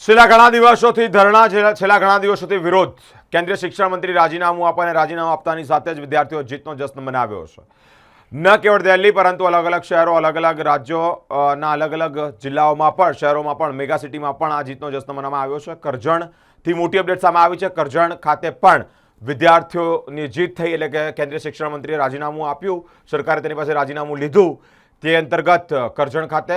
છેલ્લા ઘણા દિવસોથી ધરણા છેલ્લા ઘણા દિવસોથી વિરોધ કેન્દ્રીય શિક્ષણ મંત્રી રાજીનામું આપવાને રાજીનામું આપતાની સાથે જ વિદ્યાર્થીઓ જીતનો જશ્ન મનાવ્યો છે। ન કેવળ દિલ્હી પરંતુ અલગ અલગ શહેરો અલગ અલગ રાજ્યોના અલગ અલગ જિલ્લાઓમાં પણ શહેરોમાં પણ મેગા સિટીમાં પણ આ જીતનો જશ્ન મનાવવામાં આવ્યો છે। કરજણથી મોટી અપડેટ સામે આવી છે। કરજણ ખાતે પણ વિદ્યાર્થીઓની જીત થઈ એટલે કે કેન્દ્રીય શિક્ષણ મંત્રીએ રાજીનામું આપ્યું, સરકારે તેની પાસે રાજીનામું લીધું। તે અંતર્ગત કરજણ ખાતે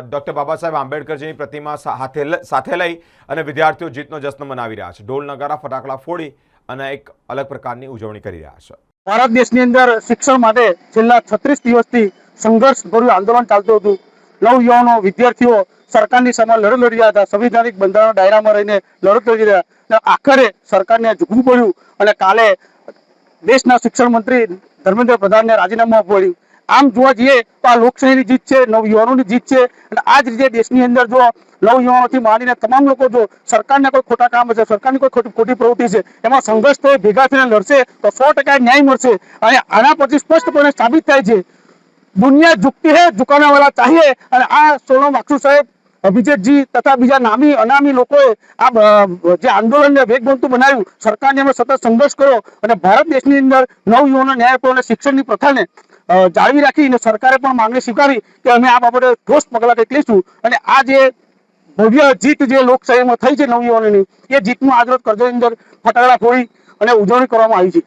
ડૉક્ટર બાબા સાહેબ આંબેડકરજીની પ્રતિમા સાથે લઈ અને વિદ્યાર્થીઓ જીતનો જશ્ન મનાવી રહ્યા છે। ઢોલ નગારા ફટાકડા ફોડી અને એક અલગ પ્રકારની ઉજવણી કરી રહ્યા છે। ભારત દેશની અંદર શિક્ષણ માટે છેલ્લા 36 દિવસથી સંઘર્ષભર્યું આંદોલન ચાલતું હતું। નવયુવાનો વિદ્યાર્થીઓ સરકારની સામે લડત લડી રહ્યા હતા, સંવિધાનિક બંધારણના દાયરામાં રહીને લડત લડી રહ્યા। આખરે સરકારને ઝૂકવું પડ્યું અને કાલે દેશના શિક્ષણ મંત્રી ધર્મેન્દ્ર પ્રધાનને રાજીનામું આપવું પડ્યું। આમ જોવા જઈએ તો આ લોકશાહીની જીત છે, નવયુવાનોની જીત છે અને આ જ રીતે દેશની અંદર જો નવયુવાનોથી માંડીને તમામ લોકો જો સરકારના કોઈ ખોટા કામ હશે, સરકારની કોઈ ખોટી પ્રવૃત્તિ છે એમાં સંઘર્ષ તો ભેગા થઈને લડશે તો 100% ન્યાય મળશે। અને આના પરથી સ્પષ્ટપણે સાબિત થાય છે દુનિયા ઝુકતી હૈ, ઝુકાને વાલા ચાહીએ। અને આ સોનમ વાંગચુક સાહેબ, અભિજીતજી તથા બીજા નામી અનામી લોકોએ આ જે આંદોલનને વેગવંતુ બનાવ્યું, સરકારની અમે સતત સંઘર્ષ કર્યો અને ભારત દેશની અંદર નવયુવાનો ન્યાય આપો અને શિક્ષણની પ્રથાને જાળવી રાખી અને સરકારે પણ માંગણી સ્વીકારી કે અમે આ બાબતે ઠોસ પગલાં કંઈક લઈશું। અને આ જે ભવ્ય જીત જે લોકશાહીમાં થઈ છે નવયુવાનોની, એ જીતનું આજરોજ કરજણની અંદર ફટાકડા ફોડી અને ઉજવણી કરવામાં આવી છે।